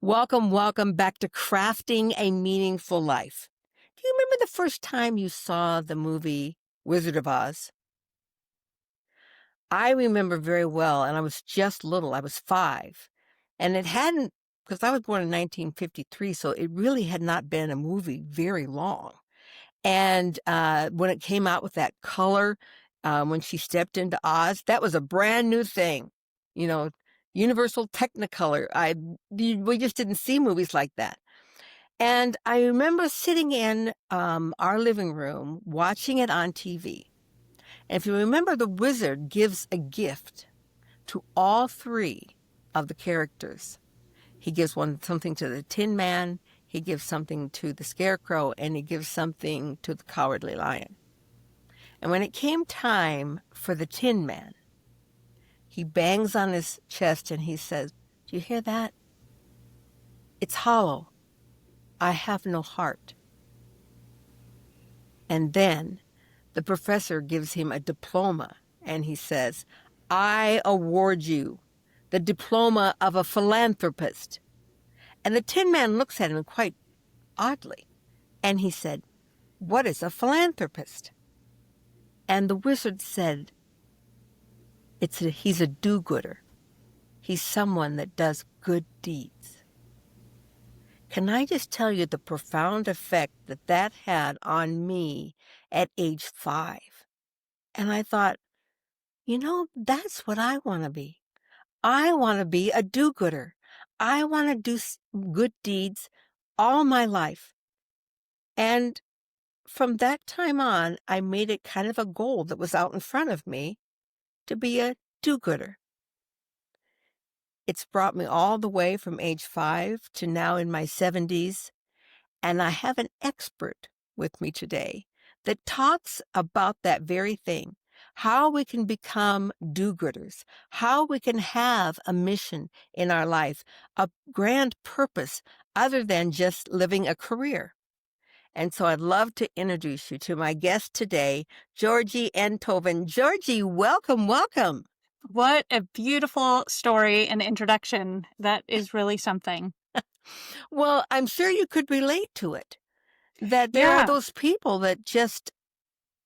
Welcome, welcome back to Crafting a Meaningful Life. Do you remember the first time you saw the movie Wizard of Oz? I remember very well, and I was just little. I was 5. And it hadn't, because I was born in 1953, so it really had not been a movie very long. And when it came out with that color, when she stepped into Oz, that was a brand new thing. You know, Universal Technicolor. We just didn't see movies like that. And I remember sitting in our living room watching it on TV. And if you remember, the wizard gives a gift to all 3 of the characters. He gives something to the Tin Man, he gives something to the Scarecrow, and he gives something to the Cowardly Lion. And when it came time for the Tin Man, he bangs on his chest and he says, "Do you hear that? It's hollow. I have no heart." And then the professor gives him a diploma and he says, "I award you the diploma of a philanthropist." And the Tin Man looks at him quite oddly. And he said, "What is a philanthropist?" And the wizard said, he's a do-gooder. He's someone that does good deeds. Can I just tell you the profound effect that had on me at age 5? And I thought, that's what I want to be. I want to be a do-gooder. I want to do good deeds all my life. And from that time on, I made it kind of a goal that was out in front of me to be a do-gooder. It's brought me all the way from age 5 to now in my 70s. And I have an expert with me today that talks about that very thing, how we can become do-gooders, how we can have a mission in our life, a grand purpose other than just living a career. And so I'd love to introduce you to my guest today, Georgie Enthoven. Georgie, welcome, welcome. What a beautiful story and introduction. That is really something. Well, I'm sure you could relate to it, that there are Yeah. those people that just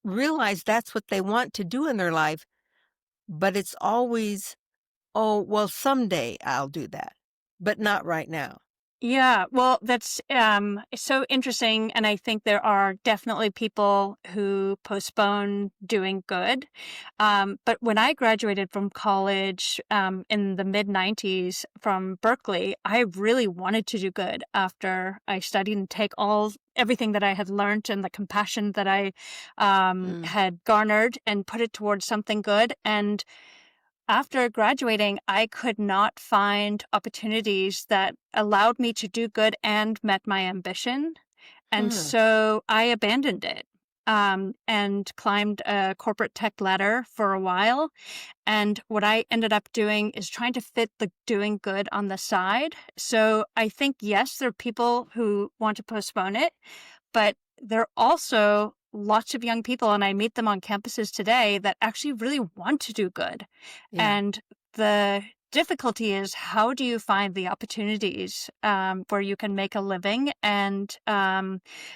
realize that's what they want to do in their life, but it's always, "Oh, well, someday I'll do that, but not right now." Yeah. Well, that's it's so interesting. And I think there are definitely people who postpone doing good. But when I graduated from college in the mid 90s from Berkeley, I really wanted to do good after I studied and take everything that I had learned and the compassion that I Mm. had garnered and put it towards something good. And after graduating, I could not find opportunities that allowed me to do good and met my ambition. And Huh. so I abandoned it and climbed a corporate tech ladder for a while. And what I ended up doing is trying to fit the doing good on the side. So I think, yes, there are people who want to postpone it, but there are also lots of young people, and I meet them on campuses today, that actually really want to do good. Yeah. And the difficulty is, how do you find the opportunities where you can make a living and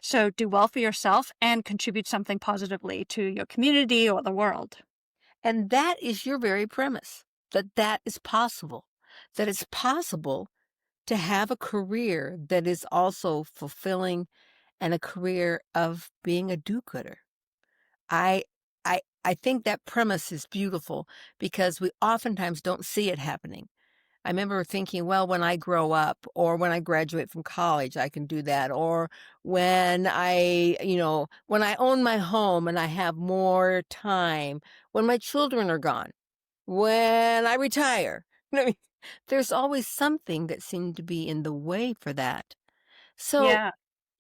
so do well for yourself and contribute something positively to your community or the world? And that is your very premise, that is possible, that it's possible to have a career that is also fulfilling and a career of being a do-gooder. I I think that premise is beautiful because we oftentimes don't see it happening. I remember thinking, well, when I grow up or when I graduate from college, I can do that. Or when I own my home and I have more time, when my children are gone, when I retire. I mean, there's always something that seemed to be in the way for that. So Yeah.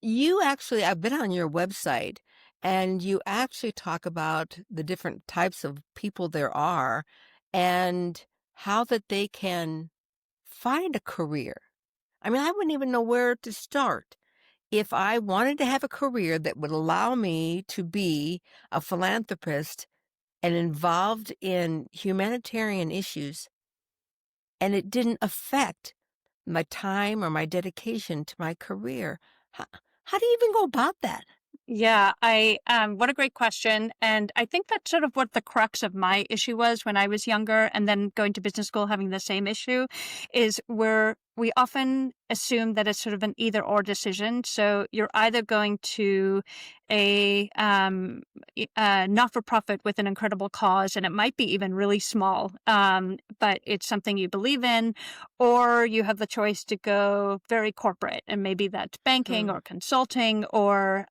I've been on your website and you actually talk about the different types of people there are and how that they can find a career. I mean, I wouldn't even know where to start. If I wanted to have a career that would allow me to be a philanthropist and involved in humanitarian issues, and it didn't affect my time or my dedication to my career? How, how do you even go about that? Yeah, what a great question. And I think that's sort of what the crux of my issue was when I was younger and then going to business school having the same issue is we often assume that it's sort of an either or decision. So you're either going to a not-for-profit with an incredible cause, and it might be even really small, but it's something you believe in, or you have the choice to go very corporate, and maybe that's banking Mm, or consulting or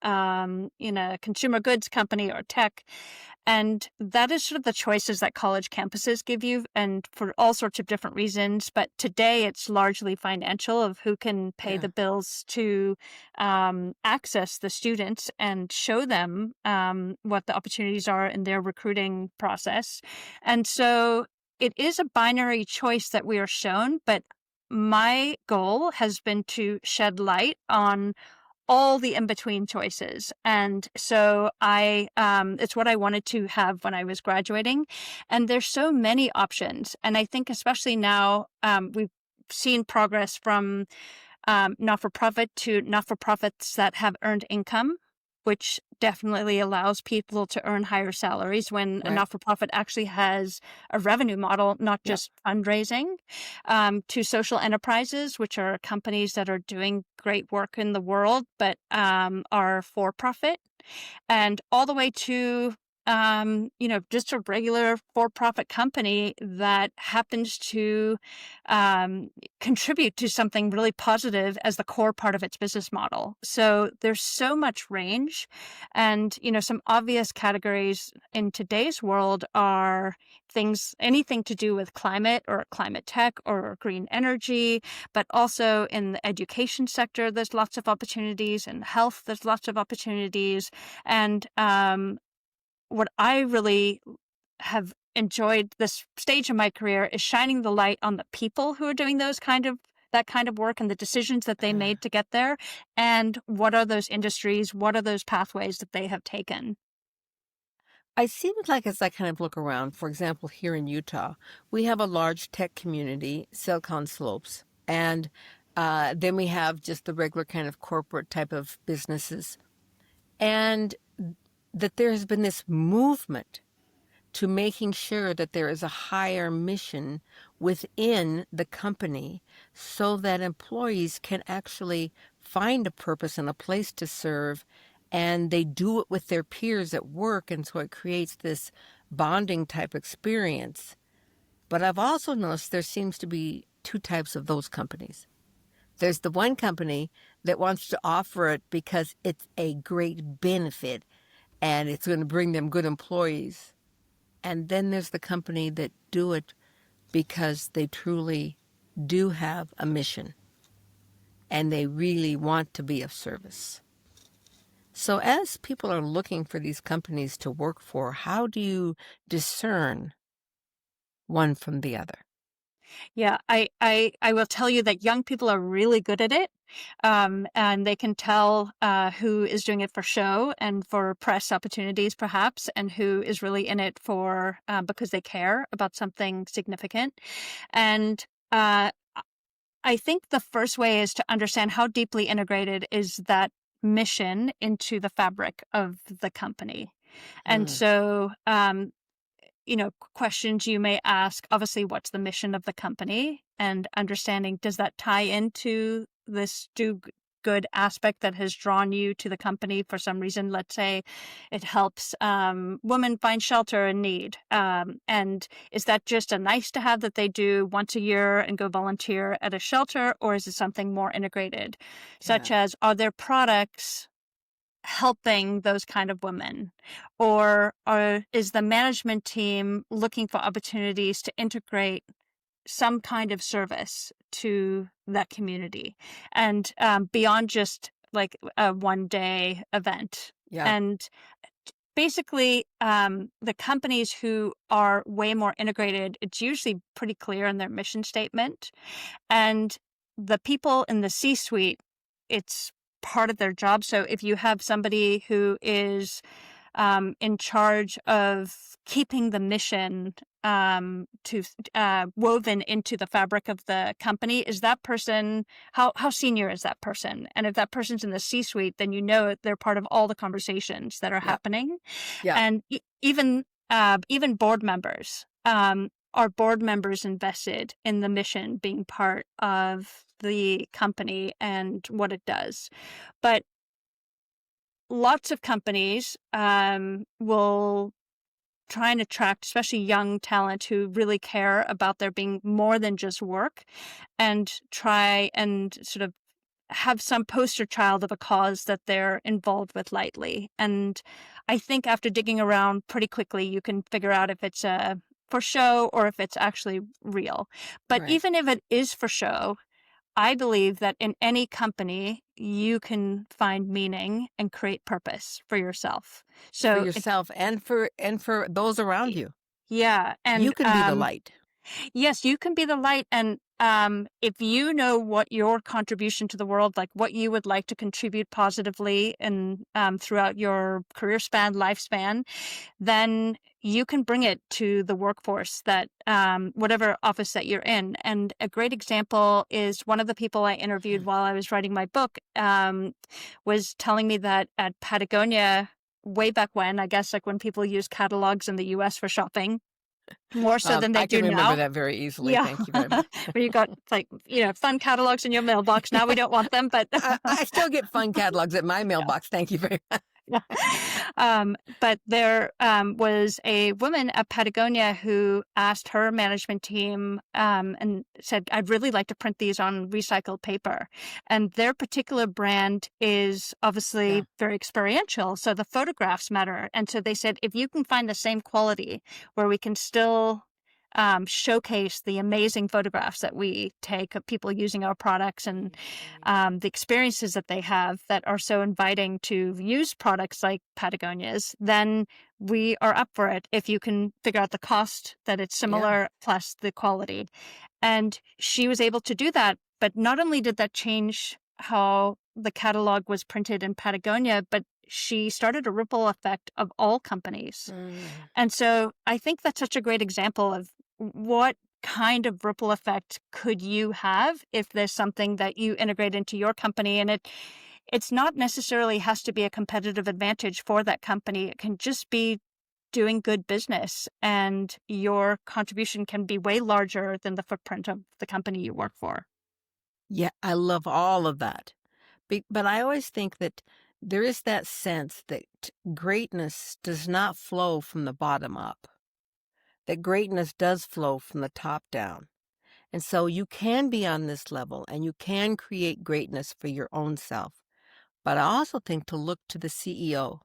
in a consumer goods company or tech. And that is sort of the choices that college campuses give you, and for all sorts of different reasons. But today it's largely financial of who can pay yeah. the bills to access the students and show them what the opportunities are in their recruiting process. And so it is a binary choice that we are shown, but my goal has been to shed light on all the in-between choices. And so it's what I wanted to have when I was graduating. And there's so many options. And I think especially now, we've seen progress from not-for-profit to not-for-profits that have earned income, which definitely allows people to earn higher salaries when a Right. not-for-profit actually has a revenue model, not Yep. just fundraising, to social enterprises, which are companies that are doing great work in the world, but are for-profit, and all the way to just a regular for-profit company that happens to contribute to something really positive as the core part of its business model. So there's so much range. And, some obvious categories in today's world are anything to do with climate or climate tech or green energy, but also in the education sector, there's lots of opportunities. In health, there's lots of opportunities. And what I really have enjoyed this stage of my career is shining the light on the people who are doing that kind of work and the decisions that they Uh, made to get there, and what are those industries, what are those pathways that they have taken. I seem like as I kind of look around, for example, here in Utah, we have a large tech community, Silicon Slopes, and then we have just the regular kind of corporate type of businesses. And that there has been this movement to making sure that there is a higher mission within the company so that employees can actually find a purpose and a place to serve, and they do it with their peers at work, and so it creates this bonding type experience. But I've also noticed there seems to be two types of those companies. There's the one company that wants to offer it because it's a great benefit and it's going to bring them good employees. And then there's the company that do it because they truly do have a mission and they really want to be of service. So as people are looking for these companies to work for, how do you discern one from the other? Yeah, I will tell you that young people are really good at it, and they can tell who is doing it for show and for press opportunities, perhaps, and who is really in it for because they care about something significant. And I think the first way is to understand how deeply integrated is that mission into the fabric of the company. And Hmm. so, questions you may ask, obviously, what's the mission of the company? And understanding, does that tie into this good aspect that has drawn you to the company for some reason? Let's say it helps women find shelter in need. And is that just a nice to have that they do once a year and go volunteer at a shelter? Or is it something more integrated, such Yeah. as are there products helping those kind of women? Or is the management team looking for opportunities to integrate some kind of service to that community and beyond just like a one day event? Yeah. And basically, the companies who are way more integrated, it's usually pretty clear in their mission statement. And the people in the C-suite, it's part of their job. So if you have somebody who is in charge of keeping the mission woven into the fabric of the company. Is that person, how senior is that person? And if that person's in the C-suite, then you know they're part of all the conversations that are Yep. happening. Yep. And even board members, are board members invested in the mission being part of the company and what it does? But lots of companies will try and attract, especially young talent who really care about there being more than just work, and try and sort of have some poster child of a cause that they're involved with lightly. And I think after digging around pretty quickly, you can figure out if it's for show or if it's actually real. But Right. even if it is for show, I believe that in any company, you can find meaning and create purpose for yourself. For So yourself and for those around you. yeah, You and can be the light. yes, you can be the light. And if you know what your contribution to the world, like what you would like to contribute positively and throughout your career span, lifespan, then you can bring it to the workforce that whatever office that you're in. And a great example is one of the people I interviewed while I was writing my book was telling me that at Patagonia, way back when, I guess like when people used catalogs in the US for shopping, more so than they I do can remember now. that very easily. Yeah. Thank you very much. Where you got like, fun catalogs in your mailbox. Now we don't want them, but I still get fun catalogs at my mailbox. Thank you very much. yeah. But there was a woman at Patagonia who asked her management team and said, I'd really like to print these on recycled paper. And their particular brand is Yeah. obviously very experiential. So the photographs matter. And so they said, if you can find the same quality where we can still showcase the amazing photographs that we take of people using our products and the experiences that they have that are so inviting to use products like Patagonia's, then we are up for it if you can figure out the cost that it's Yeah. similar plus the quality. And she was able to do that. But not only did that change how the catalog was printed in Patagonia, but she started a ripple effect of all companies. Mm. And so I think that's such a great example of what kind of ripple effect could you have if there's something that you integrate into your company, and it's not necessarily has to be a competitive advantage for that company. It can just be doing good business, and your contribution can be way larger than the footprint of the company you work for. Yeah, I love all of that. But I always think that there is that sense that greatness does not flow from the bottom up, that greatness does flow from the top down. And so you can be on this level and you can create greatness for your own self. But I also think to look to the CEO.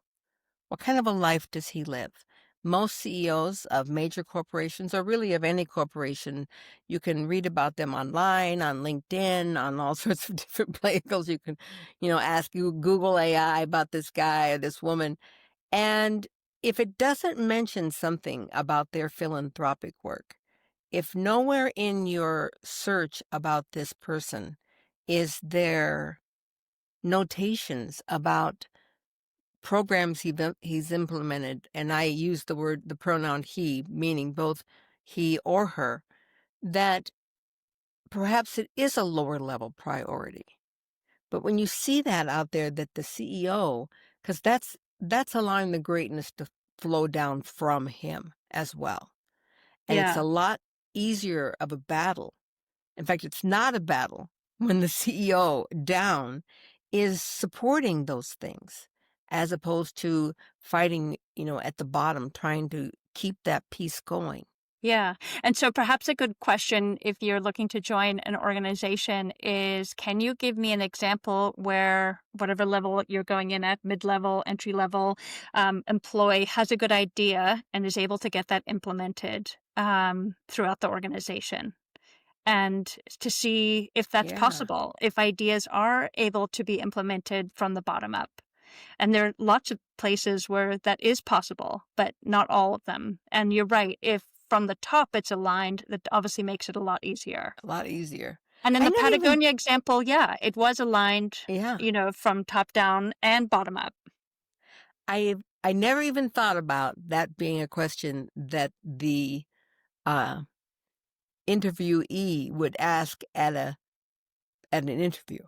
What kind of a life does he live? Most CEOs of major corporations, or really of any corporation, you can read about them online, on LinkedIn, on all sorts of different places. You can, ask you Google AI about this guy or this woman. And if it doesn't mention something about their philanthropic work, if nowhere in your search about this person is there notations about programs he's implemented, and I use the pronoun he, meaning both he or her, that perhaps it is a lower level priority. But when you see that out there, that the CEO, because that's allowing the greatness to flow down from him as well. And it's Yeah. a lot easier of a battle. In fact, it's not a battle when the CEO down is supporting those things as opposed to fighting, at the bottom, trying to keep that piece going. Yeah. And so perhaps a good question if you're looking to join an organization is, can you give me an example where whatever level you're going in at, mid-level, entry-level, employee has a good idea and is able to get that implemented throughout the organization? And to see if that's Yeah, possible, if ideas are able to be implemented from the bottom up. And there are lots of places where that is possible, but not all of them. And you're right. If from the top it's aligned, that obviously makes it a lot easier. a lot easier. And in I the never even, Patagonia example, yeah, it was aligned, yeah, from top down and bottom up. I never even thought about that being a question that the uh, interviewee would ask at an interview.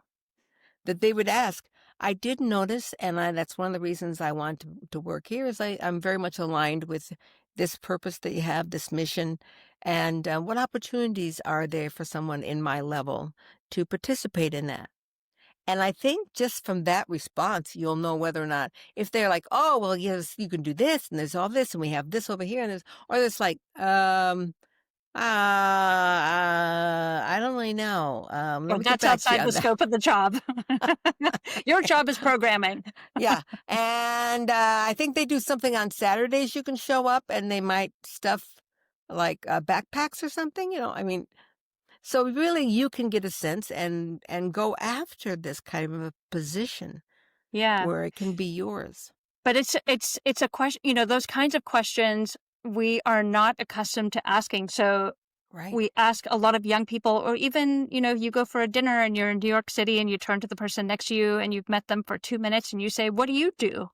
That they would ask, I did notice, and that's one of the reasons I want to work here, is I'm very much aligned with this purpose that you have, this mission, and what opportunities are there for someone in my level to participate in that? And I think just from that response, you'll know whether or not, if they're like, oh, well, yes, you can do this, and there's all this, and we have this over here, and or it's like, I don't really know. Let Well, me get that's back to you outside on the that. scope of the job. Your job is programming. Yeah. And I think they do something on Saturdays you can show up and they might stuff like backpacks or something, I mean, so really you can get a sense and go after this kind of a position Yeah. where it can be yours. But it's a question, those kinds of questions we are not accustomed to asking. So Right. we ask a lot of young people, or even, you go for a dinner and you're in New York City and you turn to the person next to you and you've met them for 2 minutes and you say, what do you do?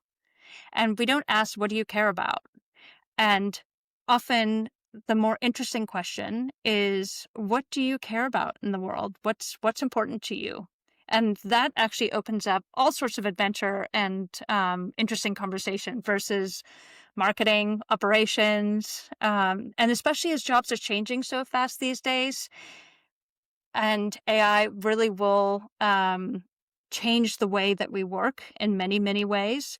And we don't ask, what do you care about? And often the more interesting question is, what do you care about in the world? What's important to you? And that actually opens up all sorts of adventure and interesting conversation versus marketing, operations, and especially as jobs are changing so fast these days, and AI really will change the way that we work in many, many ways.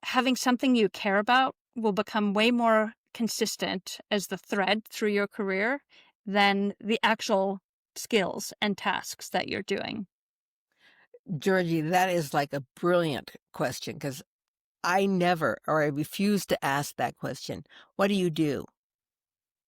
Having something you care about will become way more consistent as the thread through your career than the actual skills and tasks that you're doing. Georgie, that is like a brilliant question because I never, or I refuse to ask that question. What do you do?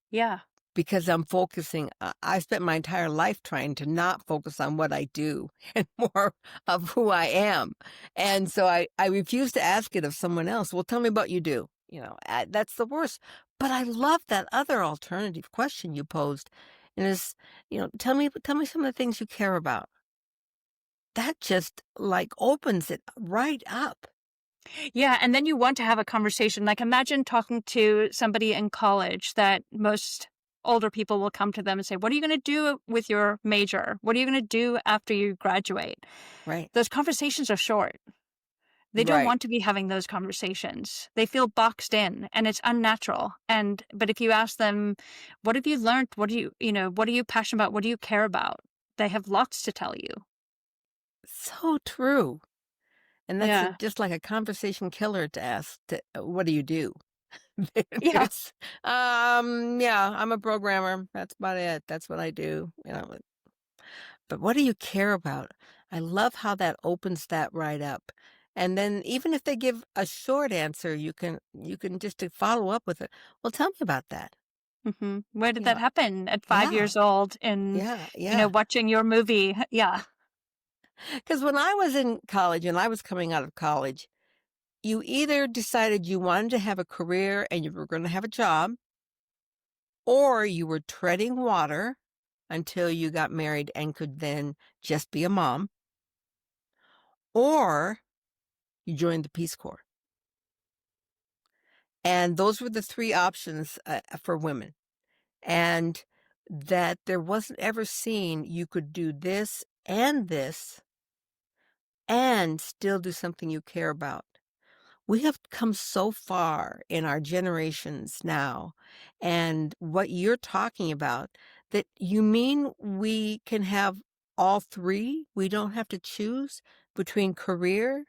Yeah. Because I'm focusing, I spent my entire life trying to not focus on what I do and more of who I am. And so I refuse to ask it of someone else. Well, tell me about you do. That's the worst. But I love that other alternative question you posed. And is, tell me some of the things you care about. That just like opens it right up. Yeah. And then you want to have a conversation. Like, imagine talking to somebody in college that most older people will come to them and say, what are you going to do with your major? What are you going to do after you graduate? Right. Those conversations are short. They don't Right. want to be having those conversations. They feel boxed in and it's unnatural. But if you ask them, what have you learned? What are you passionate about? What do you care about? They have lots to tell you. So true. And that's Yeah. just like a conversation killer to ask, what do you do? Yeah. There's, yeah, I'm a programmer. That's about it. That's what I do. But what do you care about? I love how that opens that right up. And then even if they give a short answer, you can just follow up with it. Well, tell me about that. Where did You that know, happen at 5 years yeah, old in, yeah, yeah. watching your movie? Yeah. Because when I was in college and I was coming out of college, you either decided you wanted to have a career and you were going to have a job, or you were treading water until you got married and could then just be a mom, or you joined the Peace Corps. And those were the three options for women. And that there wasn't ever seen you could do this and still do something you care about. We have come so far in our generations now, and what you're talking about, that you mean we can have all three? We don't have to choose between career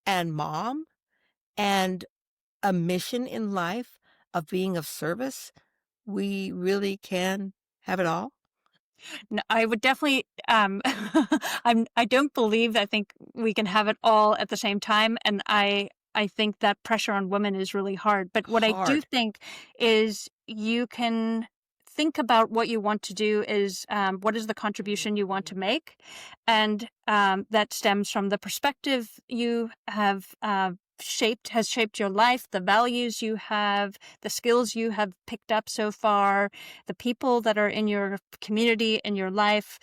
and mom and a mission in life of being of service? We really can have it all? No, I would definitely, I don't believe, I think we can have it all at the same time. And I think that pressure on women is really hard. But what I do Hard. think is you can think about what you want to do is, what is the contribution you want to make? And that stems from the perspective you have has shaped your life, the values you have, the skills you have picked up so far, the people that are in your community, in your life.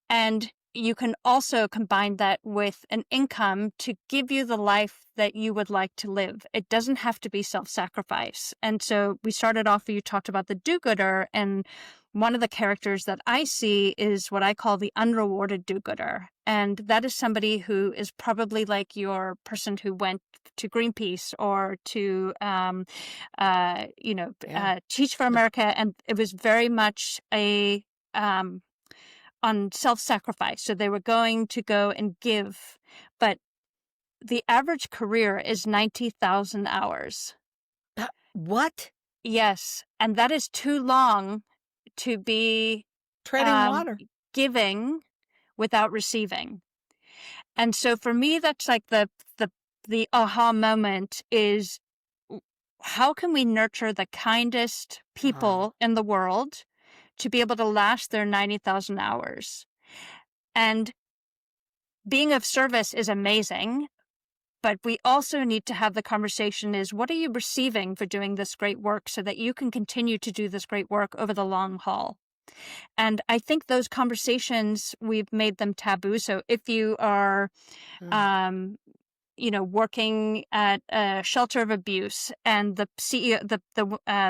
And you can also combine that with an income to give you the life that you would like to live. It doesn't have to be self-sacrifice. And so we started off, you talked about the do-gooder, and one of the characters that I see is what I call the unrewarded do-gooder. And that is somebody who is probably like your person who went to Greenpeace or to, Yeah. Teach for America. And it was very much um, on self-sacrifice. So they were going to go and give, but the average career is 90,000 hours. What? Yes, and that is too long to be Treading um, water. giving without receiving. And so for me, that's like the aha moment is, how can we nurture the kindest Ah, people in the world to be able to last their 90,000 hours? And being of service is amazing, but we also need to have the conversation is, what are you receiving for doing this great work so that you can continue to do this great work over the long haul? And I think those conversations, we've made them taboo. So if you are, mm, um, working at a shelter of abuse, and the CEO,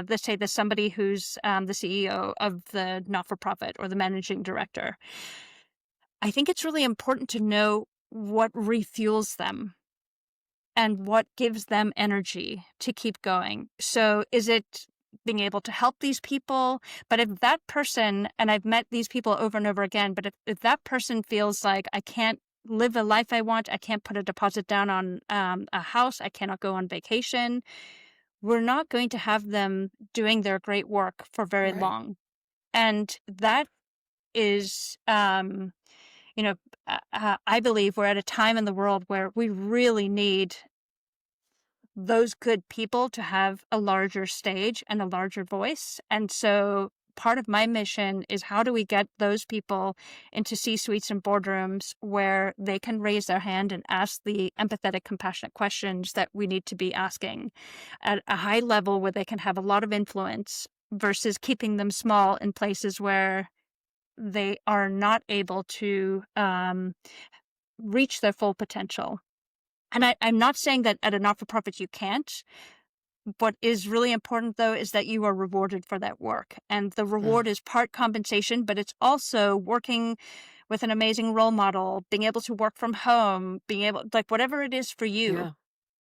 let's say there's somebody who's the CEO of the not-for-profit or the managing director, I think it's really important to know what refuels them and what gives them energy to keep going. So is it being able to help these people? But if that person, and I've met these people over and over again, but if that person feels like, I can't live the life I want, I can't put a deposit down on a house, I cannot go on vacation, we're not going to have them doing their great work for very right. long. And that is, I believe we're at a time in the world where we really need those good people to have a larger stage and a larger voice. And so part of my mission is, how do we get those people into C-suites and boardrooms where they can raise their hand and ask the empathetic, compassionate questions that we need to be asking at a high level where they can have a lot of influence, versus keeping them small in places where they are not able to reach their full potential. And I'm not saying that at a not-for-profit you can't. What is really important, though, is that you are rewarded for that work. And the Mm, reward is part compensation, but it's also working with an amazing role model, being able to work from home, being able, like, whatever it is for you, yeah.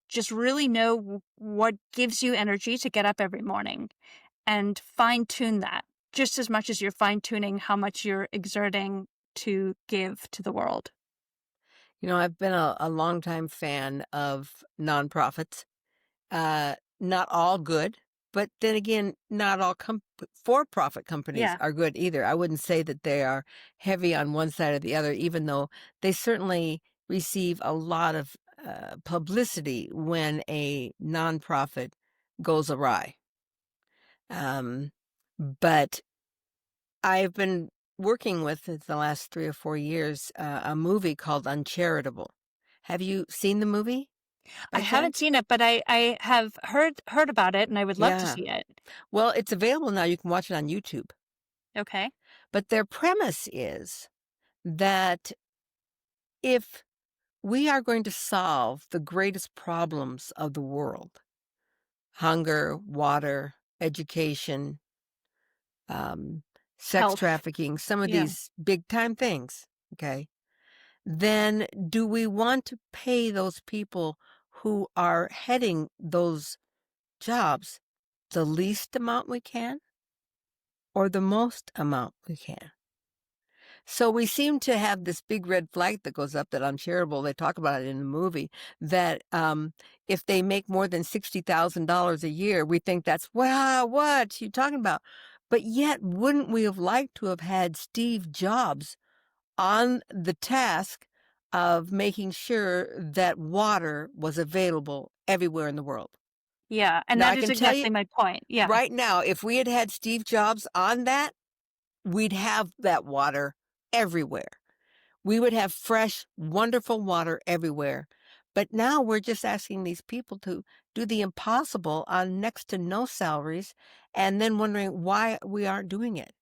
just really know what gives you energy to get up every morning and fine tune that just as much as you're fine tuning how much you're exerting to give to the world. I've been a longtime fan of nonprofits. Not all good, but then again, not all for-profit companies Yeah. are good either. I wouldn't say that they are heavy on one side or the other, even though they certainly receive a lot of publicity when a nonprofit goes awry. Um, but I've been working with, the last 3 or 4 years, a movie called Uncharitable. Have you seen the movie I by haven't chance? seen it, but I have heard about it, and I would love to Yeah. see it. Well, it's available now. You can watch it on YouTube. Okay. But their premise is that if we are going to solve the greatest problems of the world, hunger, water, education, um, sex Health. trafficking, some of Yeah. these big time things, okay, then do we want to pay those people who are heading those jobs the least amount we can or the most amount we can? So we seem to have this big red flag that goes up that uncharitable. They talk about it in the movie that if they make more than $60,000 a year, we think that's, wow, what you talking about? But yet, wouldn't we have liked to have had Steve Jobs on the task of making sure that water was available everywhere in the world? Yeah, and Now, that I is can tell you exactly my point. Yeah. right now, if we had had Steve Jobs on that, we'd have that water everywhere. We would have fresh, wonderful water everywhere. But now we're just asking these people to do the impossible on next to no salaries and then wondering why we aren't doing it.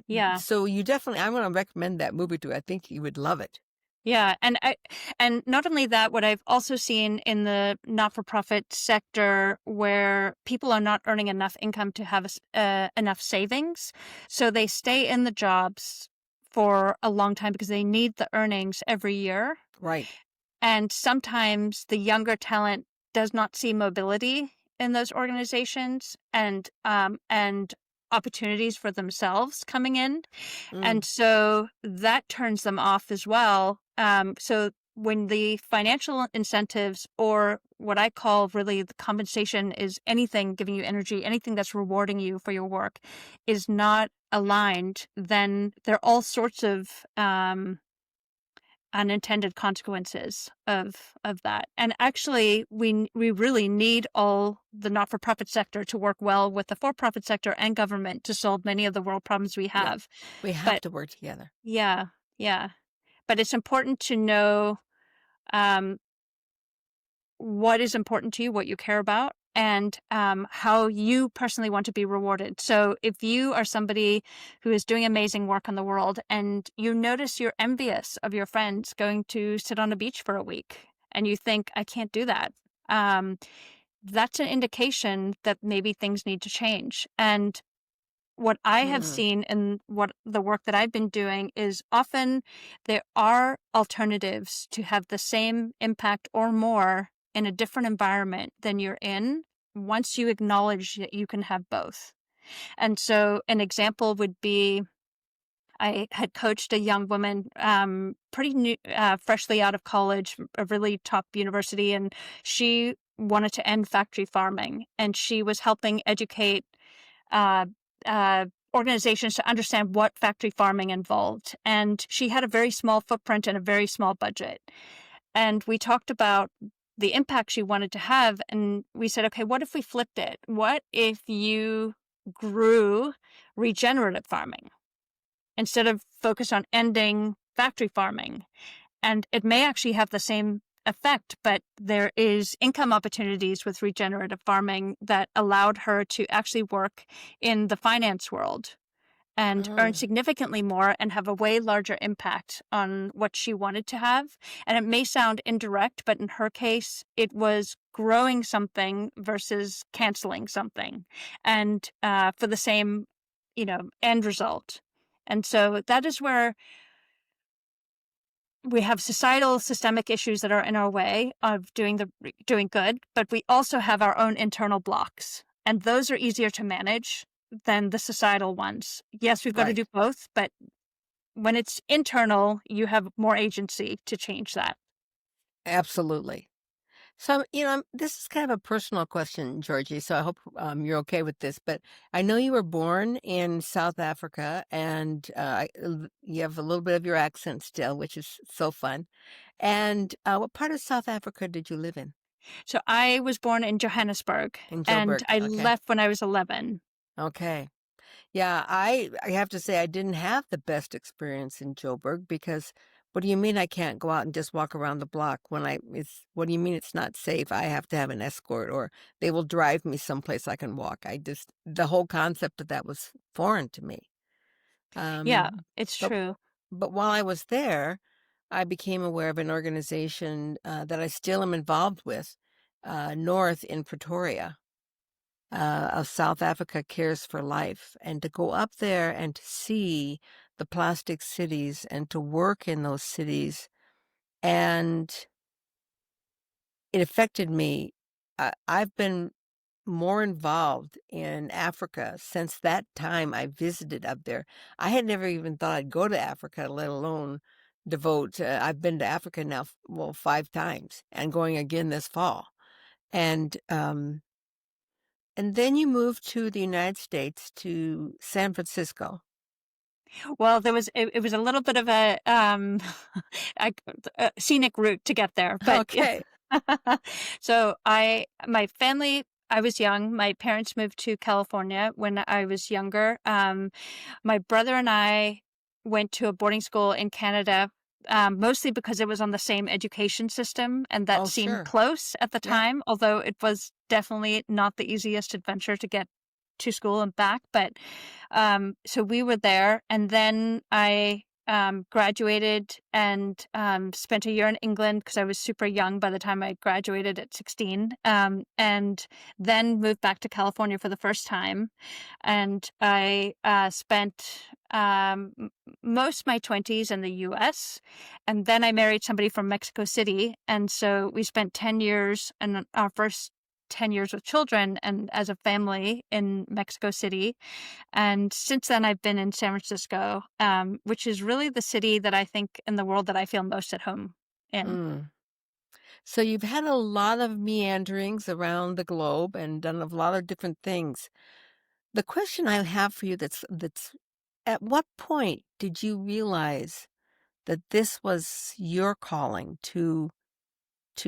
Yeah. So you definitely, I'm going to recommend that movie to you. I think you would love it. Yeah, and not only that, what I've also seen in the not-for-profit sector where people are not earning enough income to have enough savings, so they stay in the jobs for a long time because they need the earnings every year. Right. And sometimes the younger talent does not see mobility in those organizations and opportunities for themselves coming in. Mm, And so that turns them off as well. So when the financial incentives, or what I call really the compensation, is anything giving you energy, anything that's rewarding you for your work, is not aligned, then there are all sorts of unintended consequences of that. And actually, we really need all the not-for-profit sector to work well with the for-profit sector and government to solve many of the world problems we yeah. have. We have But to work together. yeah, yeah. But it's important to know um, what is important to you, what you care about, and how you personally want to be rewarded. So if you are somebody who is doing amazing work on the world and you notice you're envious of your friends going to sit on a beach for a week and you think, I can't do that, that's an indication that maybe things need to change. And what I have Mm, seen in what the work that I've been doing is often there are alternatives to have the same impact or more in a different environment than you're in once you acknowledge that you can have both. And so an example would be I had coached a young woman, pretty new, freshly out of college, a really top university, and she wanted to end factory farming. And she was helping educate uh, organizations to understand what factory farming involved. And she had a very small footprint and a very small budget. And we talked about the impact she wanted to have. And we said, okay, what if we flipped it? What if you grew regenerative farming instead of focus on ending factory farming? And it may actually have the same effect, but there is income opportunities with regenerative farming that allowed her to actually work in the finance world and earn mm, significantly more and have a way larger impact on what she wanted to have. And it may sound indirect, but in her case, it was growing something versus canceling something, and for the same, end result. And so that is where we have societal systemic issues that are in our way of doing good, but we also have our own internal blocks, and those are easier to manage than the societal ones. Yes, we've got to right. do both, but when it's internal, you have more agency to change that. Absolutely. So, this is kind of a personal question, Georgie, so I hope you're okay with this. But I know you were born in South Africa, and you have a little bit of your accent still, which is so fun. And what part of South Africa did you live in? So I was born in Johannesburg, In and Joburg. I Okay. left when I was 11. Okay. Yeah, I have to say I didn't have the best experience in Joburg because what do you mean I can't go out and just walk around the block when it's what do you mean it's not safe? I have to have an escort or they will drive me someplace I can walk. The whole concept of that was foreign to me. Yeah, Um, it's but true. but while I was there, I became aware of an organization that I still am involved with, north in Pretoria of South Africa Cares for Life, and to go up there and to see the plastic cities and to work in those cities. And it affected me. I've been more involved in Africa since that time I visited up there. I had never even thought I'd go to Africa, let alone devote. I've been to Africa now, well, 5 times and going again this fall. And, and then you moved to the United States to San Francisco. Well, it was a little bit of a a, a scenic route to get there, but yeah. Okay. So my family, I was young. My parents moved to California when I was younger. My brother and I went to a boarding school in Canada, mostly because it was on the same education system, and that Oh, seemed sure. close at the Yeah. time, although it was definitely not the easiest adventure to get to school and back. But so we were there, and then I graduated and spent a year in England because I was super young by the time I graduated at 16, and then moved back to California for the first time. And I spent most of my 20s in the US. And then I married somebody from Mexico City. And so we spent 10 years, and our first 10 years with children and as a family in Mexico City. And since then, I've been in San Francisco, which is really the city that I think in the world that I feel most at home in. Mm. So you've had a lot of meanderings around the globe and done a lot of different things. The question I have for you that's at what point did you realize that this was your calling to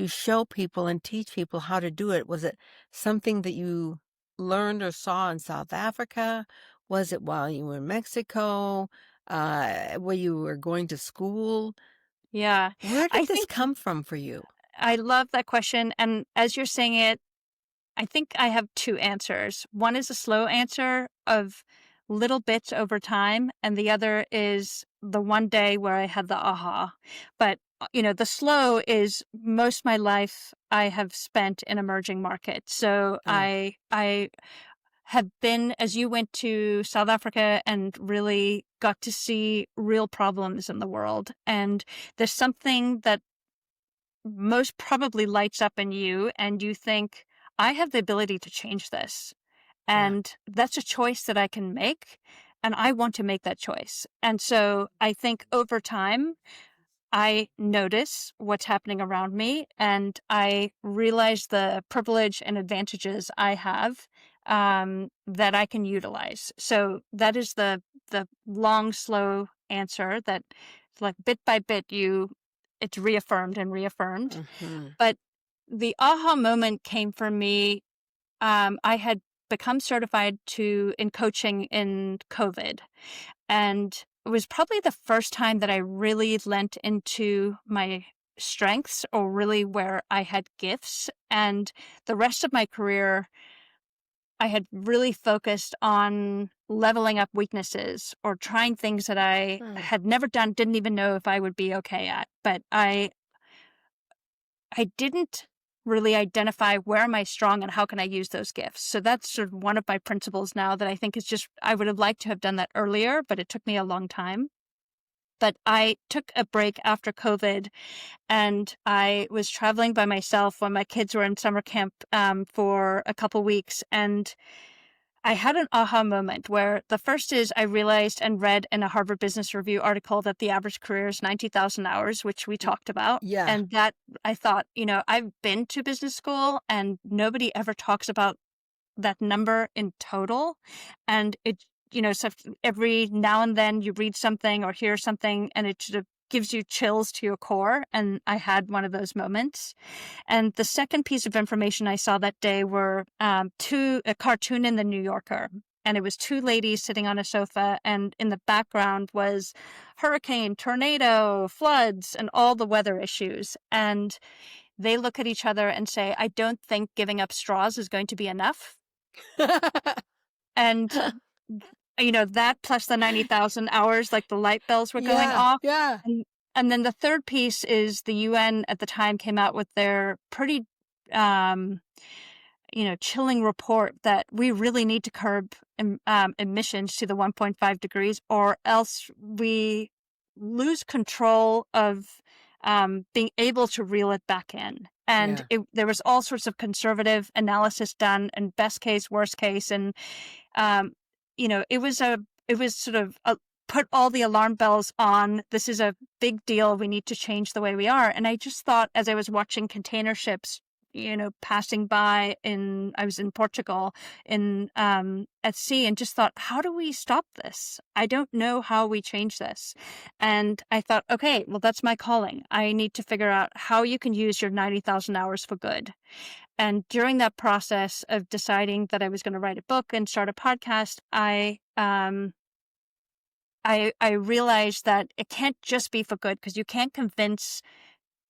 show people and teach people how to do it? Was it something that you learned or saw in South Africa? Was it while you were in Mexico? Where you were going to school? Yeah, Where did I this think come from for you? I love that question. And as you're saying it, I think I have two answers. One is a slow answer of little bits over time, and the other is the one day where I had the aha. But the slow is most of my life I have spent in emerging markets. So Ah, I have been, as you went to South Africa and really got to see real problems in the world. And there's something that most probably lights up in you, and you think, I have the ability to change this. yeah. And that's a choice that I can make. And I want to make that choice. And so I think over time, I notice what's happening around me, and I realize the privilege and advantages I have that I can utilize. So that is the long, slow answer that, like, bit by bit, it's reaffirmed and reaffirmed. Hmm. But the aha moment came for me. I had become certified in coaching in COVID, and it was probably the first time that I really lent into my strengths, or really where I had gifts. And the rest of my career, I had really focused on leveling up weaknesses or trying things that I Mm, had never done, didn't even know if I would be okay at. But I didn't really identify where am I strong and how can I use those gifts. So that's sort of one of my principles now that I think is just, I would have liked to have done that earlier, but it took me a long time. But I took a break after COVID, and I was traveling by myself when my kids were in summer camp for a couple weeks. And I had an aha moment where the first is I realized and read in a Harvard Business Review article that the average career is 90,000 hours, which we y- talked about. yeah. And that I thought, I've been to business school and nobody ever talks about that number in total. And so every now and then you read something or hear something and it sort of gives you chills to your core. And I had one of those moments. And the second piece of information I saw that day were a cartoon in the New Yorker. And it was two ladies sitting on a sofa, and in the background was hurricane, tornado, floods, and all the weather issues. And they look at each other and say, I don't think giving up straws is going to be enough. And, that plus the 90,000 hours, like the light bells were going Yeah, off. yeah, And then the third piece is the UN at the time came out with their pretty, um, chilling report that we really need to curb emissions to the 1.5 degrees, or else we lose control of being able to reel it back in. And yeah, there was all sorts of conservative analysis done, and best case, worst case, and um, it was sort of put all the alarm bells on. This is a big deal. We need to change the way we are. And I just thought, as I was watching container ships, passing by I was in Portugal at sea, and just thought, how do we stop this? I don't know how we change this. And I thought, okay, well, that's my calling. I need to figure out how you can use your 90,000 hours for good. And during that process of deciding that I was going to write a book and start a podcast, I realized that it can't just be for good, because you can't convince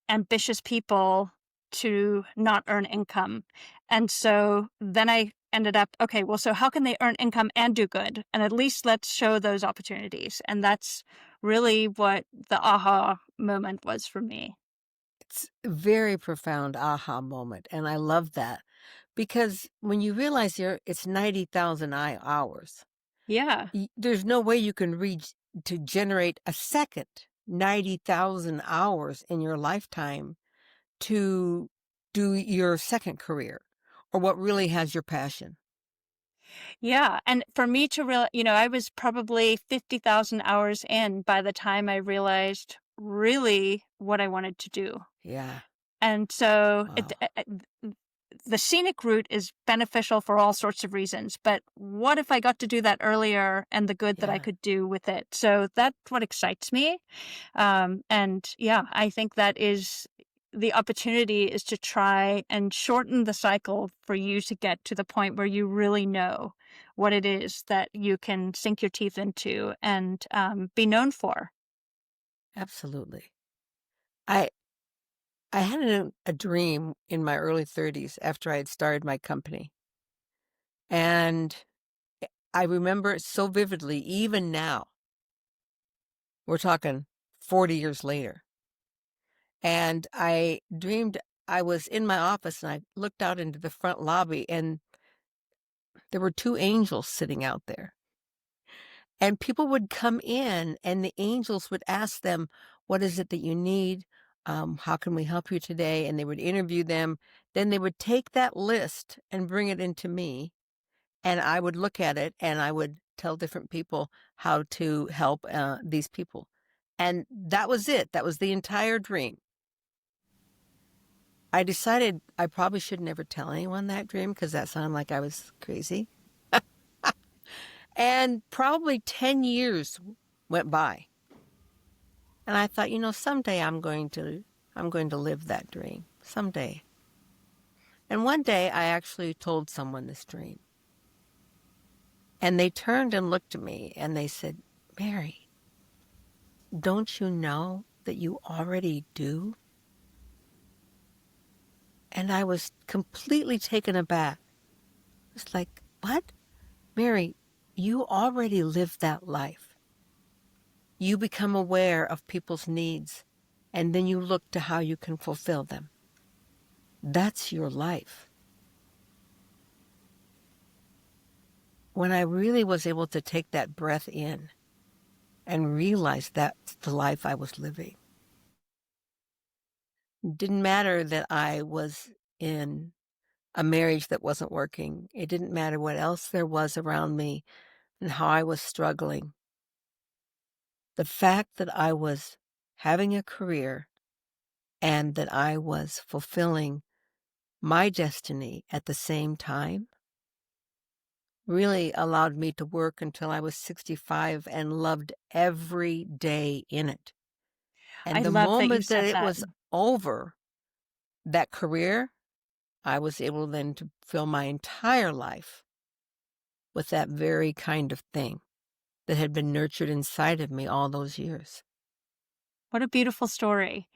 ambitious people to not earn income. And so then I ended up, okay, well, so how can they earn income and do good? And at least let's show those opportunities. And that's really what the aha moment was for me. It's a very profound aha moment, and I love that because when you realize it's 90,000 hours, Yeah. there's no way you can reach to generate a second 90,000 hours in your lifetime to do your second career or what really has your passion. Yeah. And for me to real, I was probably 50,000 hours in by the time I realized really what I wanted to do. Yeah. And so Wow. the scenic route is beneficial for all sorts of reasons, but what if I got to do that earlier and the good that I Yeah. could do with it? So that's what excites me. And yeah, I think that is the opportunity is to try and shorten the cycle for you to get to the point where you really know what it is that you can sink your teeth into and be known for. Absolutely. I I had a dream in my early 30s after I had started my company. And I remember it so vividly, even now. We're talking 40 years later. And I dreamed I was in my office and I looked out into the front lobby and there were two angels sitting out there. And people would come in and the angels would ask them, "What is it that you need? How can we help you today?" And they would interview them. Then they would take that list and bring it into me. And I would look at it and I would tell different people how to help these people. And that was it. That was the entire dream. I decided I probably should never tell anyone that dream because that sounded like I was crazy. And probably 10 years went by. And I thought, someday I'm going to live that dream. Someday. And one day I actually told someone this dream. And they turned and looked at me and they said, "Mary, don't you know that you already do?" And I was completely taken aback. It's like, "What? Mary, you already live that life. You become aware of people's needs, and then you look to how you can fulfill them. That's your life." When I really was able to take that breath in and realize that's the life I was living, it didn't matter that I was in a marriage that wasn't working. It didn't matter what else there was around me and how I was struggling. The fact that I was having a career and that I was fulfilling my destiny at the same time really allowed me to work until I was 65 and loved every day in it. I And the love that you moment that said it that. was over, that career, I was able then to fill my entire life with that very kind of thing that had been nurtured inside of me all those years. What a beautiful story.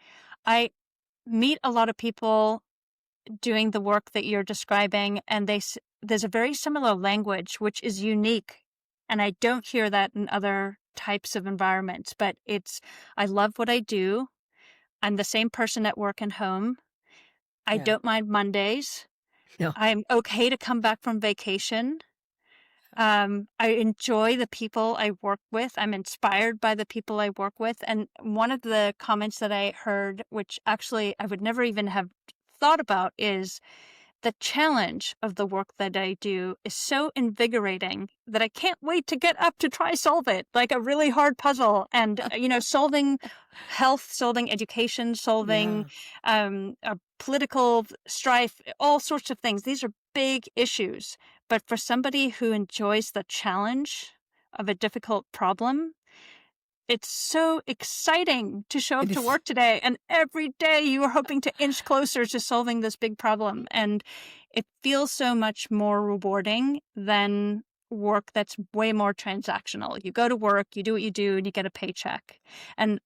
I meet a lot of people doing the work that you're describing, and there's a very similar language, which is unique. And I don't hear that in other types of environments, but I love what I do. I'm the same person at work and home. I Yeah. don't mind Mondays. No. I'm okay to come back from vacation. I enjoy the people I work with. I'm inspired by the people I work with. And one of the comments that I heard, which actually I would never even have thought about, is the challenge of the work that I do is so invigorating that I can't wait to get up to try solve it, like a really hard puzzle. And, solving health, solving education, solving Yeah. political strife, all sorts of things. These are big issues. But for somebody who enjoys the challenge of a difficult problem, it's so exciting to show up It to is. work today, and every day you are hoping to inch closer to solving this big problem, and it feels so much more rewarding than work that's way more transactional. You go to work, you do what you do, and you get a paycheck. And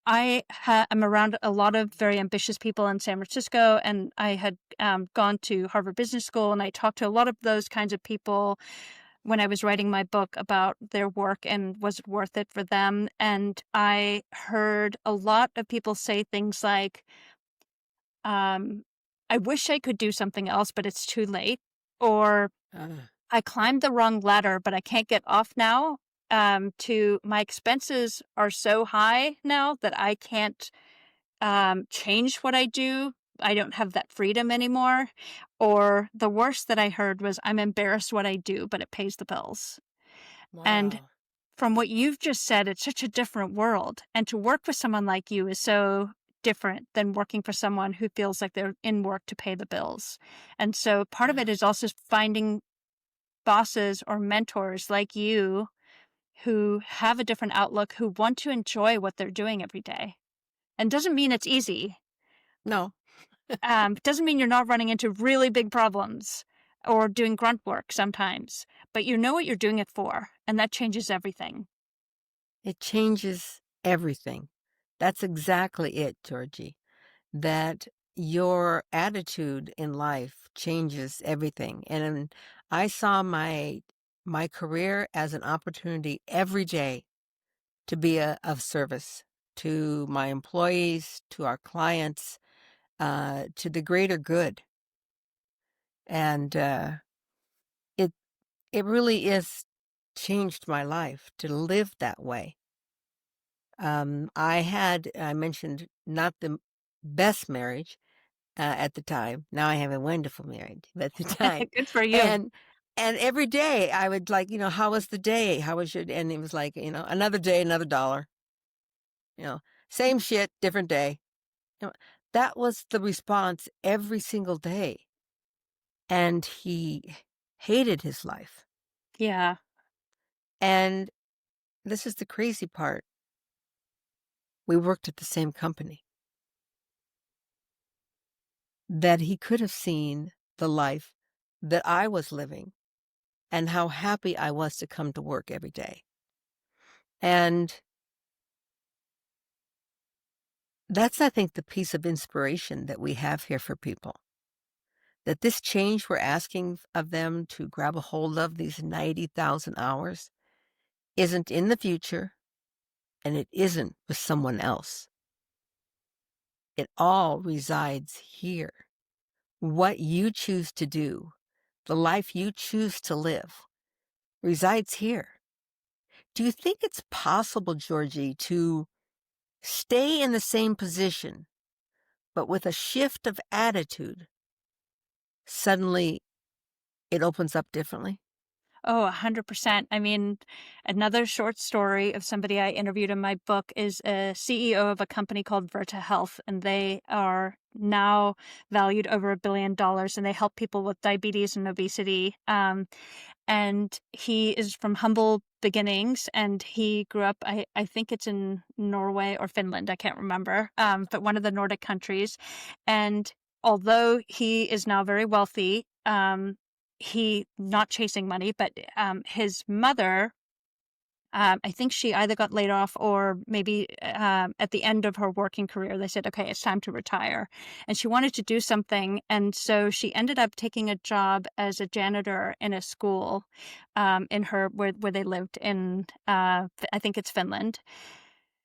am around a lot of very ambitious people in San Francisco, and I had gone to Harvard Business School, and I talked to a lot of those kinds of people when I was writing my book about their work and was it worth it for them. And I heard a lot of people say things like, um, I wish I could do something else, but it's too late. Or Uh, I climbed the wrong ladder, but I can't get off now. To my expenses are so high now that I can't change what I do. I don't have that freedom anymore. Or the worst that I heard was, I'm embarrassed what I do, but it pays the bills. And wow. from what you've just said, it's such a different world. And to work with someone like you is so different than working for someone who feels like they're in work to pay the bills. And so part of Yeah. it is also finding bosses or mentors like you who have a different outlook, who want to enjoy what they're doing every day. And doesn't mean it's easy. No, Doesn't mean you're not running into really big problems or doing grunt work sometimes, but you know what you're doing it for, and that changes everything. it changes everything. That's exactly it, Georgie. That your attitude in life changes everything. And I saw my career as an opportunity every day to be of service to my employees, to our clients, to the greater good. And it it really is changed my life to live that way. I mentioned not the best marriage at the time. Now I have a wonderful marriage at the time, Good for you. and and every day I would like, how was the day? How was your? And it was like, another day, another dollar. You know, same shit, different day. You know, that was the response every single day, and he hated his life. Yeah. And this is the crazy part. We worked at the same company. That he could have seen the life that I was living and how happy I was to come to work every day. And that's, I think, the piece of inspiration that we have here for people. That this change we're asking of them to grab a hold of, these 90,000 hours, isn't in the future and it isn't with someone else. It all resides here. What you choose to do, the life you choose to live, resides here. Do you think it's possible, Georgie, to stay in the same position, but with a shift of attitude, suddenly it opens up differently? Oh, 100%. I mean, another short story of somebody I interviewed in my book is a CEO of a company called Virta Health, and they are now valued over $1 billion, and they help people with diabetes and obesity. And he is from humble beginnings, and he grew up, I think it's in Norway or Finland, I can't remember, but one of the Nordic countries. And although he is now very wealthy, he not chasing money, but his mother, I think she either got laid off or maybe at the end of her working career, they said, okay, it's time to retire. And she wanted to do something. And so she ended up taking a job as a janitor in a school where they lived in, I think it's Finland.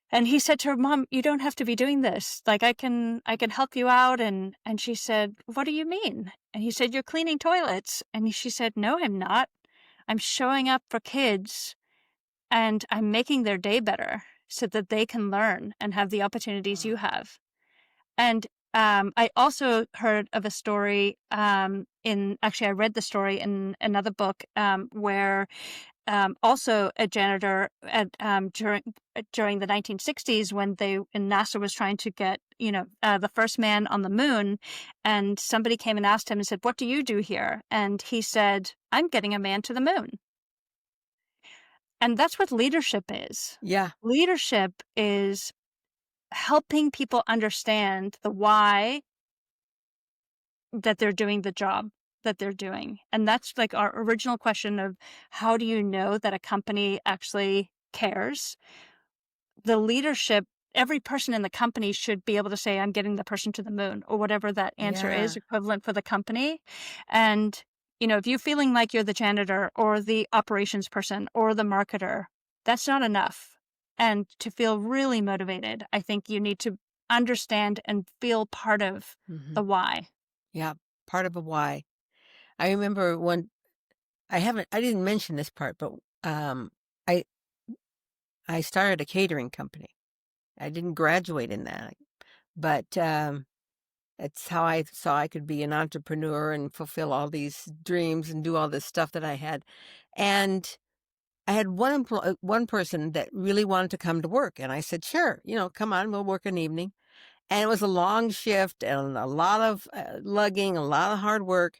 And he said to her, Mom, you don't have to be doing this. Like I can help you out. And she said, what do you mean? And he said, you're cleaning toilets. And she said, no, I'm not. I'm showing up for kids and I'm making their day better so that they can learn and have the opportunities you Wow. have. And I also heard of a story I read the story in another book where also a janitor during the 1960s when NASA was trying to get the first man on the moon, and somebody came and asked him and said, "What do you do here?" And he said, "I'm getting a man to the moon." And that's what leadership is. Yeah. Leadership is helping people understand the why that they're doing the job that they're doing. And that's like our original question of how do you know that a company actually cares? The leadership every person in the company should be able to say, I'm getting the person to the moon, or whatever that answer is Yeah. equivalent for the company. And, if you're feeling like you're the janitor or the operations person or the marketer, that's not enough. And to feel really motivated, I think you need to understand and feel part of Hmm. the why. Yeah. Part of a why. I remember when I didn't mention this part, but um, I, I started a catering company. I didn't graduate in that, but it's how I saw I could be an entrepreneur and fulfill all these dreams and do all this stuff that I had. And I had one person that really wanted to come to work, and I said, "Sure, come on, we'll work an evening." And it was a long shift and a lot of lugging, a lot of hard work.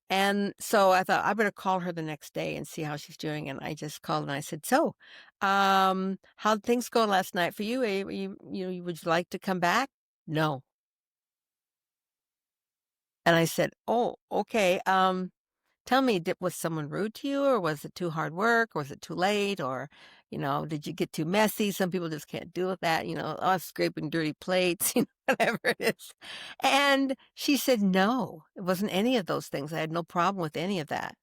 And so I thought I better call her the next day and see how she's doing. And I just called and I said, "So, how'd things go last night for you? Would you like to come back?" No. And I said, "Oh, okay. Tell me, was someone rude to you, or was it too hard work, or was it too late, or, did you get too messy? Some people just can't deal with that, oh, scraping dirty plates, whatever it is." And she said, "No, it wasn't any of those things. I had no problem with any of that."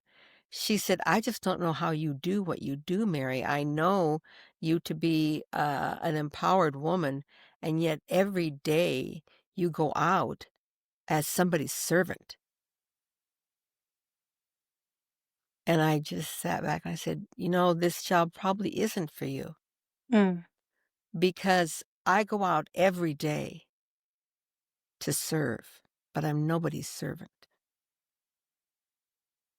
She said, "I just don't know how you do what you do, Mary. I know you to be an empowered woman, and yet every day you go out as somebody's servant." And I just sat back and I said, "This job probably isn't for you, Mm. because I go out every day to serve, but I'm nobody's servant.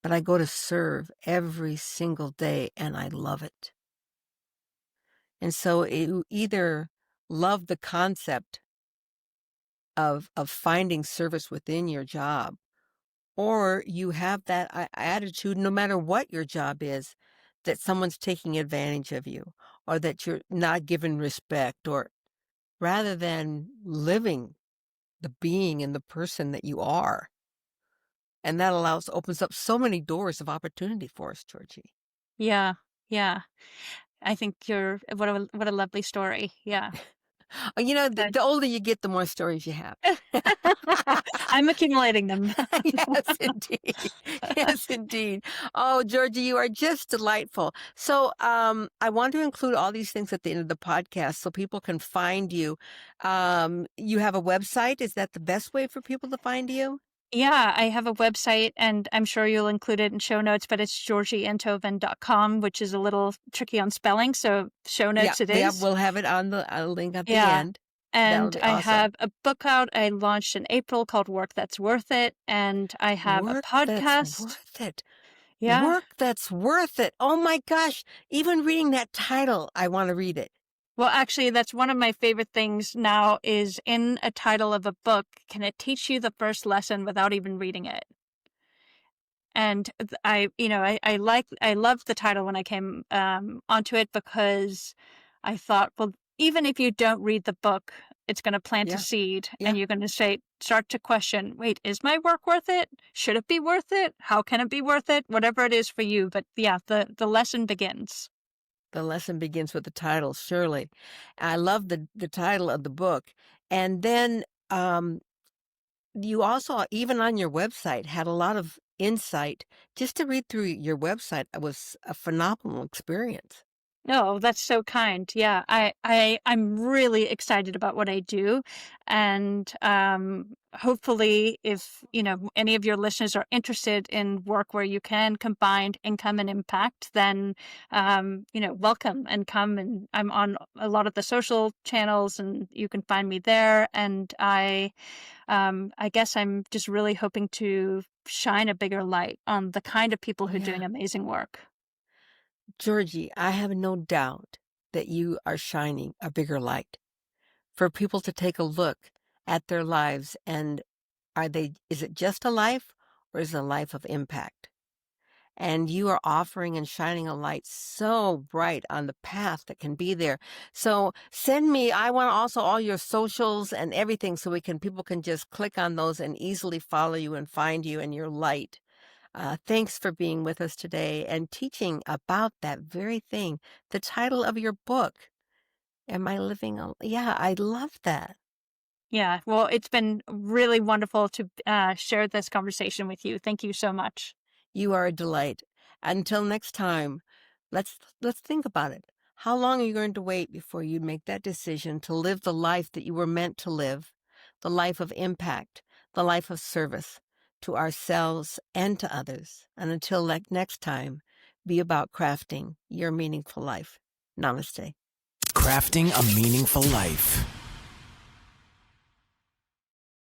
But I go to serve every single day and I love it." And so you either love the concept of finding service within your job, or you have that attitude, no matter what your job is, that someone's taking advantage of you, or that you're not given respect, or rather than living the being and the person that you are. And that opens up so many doors of opportunity for us, Georgie. Yeah. Yeah. I think what a lovely story. Yeah. The older you get, the more stories you have. I'm accumulating them. Yes, indeed. Yes, indeed. Oh, Georgie, you are just delightful. So, I want to include all these things at the end of the podcast so people can find you. You have a website. Is that the best way for people to find you? Yeah, I have a website, and I'm sure you'll include it in show notes, but it's georgieenthoven.com, which is a little tricky on spelling, so show Yeah, notes it yeah, is. we'll have it on the link at the Yeah. end. That'll And be I awesome. have a book out I launched in April called Work That's Worth It, and I have a Work that's podcast. worth it. Yeah. Work that's worth it. Oh my gosh. Even reading that title, I want to read it. Well, actually, that's one of my favorite things now is in a title of a book, can it teach you the first lesson without even reading it? And I loved the title when I came onto it, because I thought, well, even if you don't read the book, it's going to plant a Yeah, seed, and yeah. you're going to start to question, wait, is my work worth it? Should it be worth it? How can it be worth it? Whatever it is for you. But yeah, the lesson begins. The lesson begins with the title, surely. I love the title of the book. And then you also, even on your website, had a lot of insight. Just to read through your website, it was a phenomenal experience. No, that's so kind. Yeah, I'm really excited about what I do, and hopefully, if any of your listeners are interested in work where you can combine income and impact, then welcome and come. And I'm on a lot of the social channels, and you can find me there. And I guess I'm just really hoping to shine a bigger light on the kind of people who are doing Yeah. amazing work. Georgie, I have no doubt that you are shining a bigger light for people to take a look at their lives, and is it just a life, or is it a life of impact? And you are offering and shining a light so bright on the path that can be there. So send me, I want also all your socials and everything, so people can just click on those and easily follow you and find you and your light. Thanks for being with us today and teaching about that very thing, the title of your book. Am I living yeah, I love that. Yeah, well, it's been really wonderful to share this conversation with you. Thank you so much. You are a delight. Until next time, let's think about it. How long are you going to wait before you make that decision to live the life that you were meant to live, the life of impact, the life of service to ourselves and to others? And until next time, be about crafting your meaningful life. Namaste. Crafting a Meaningful Life.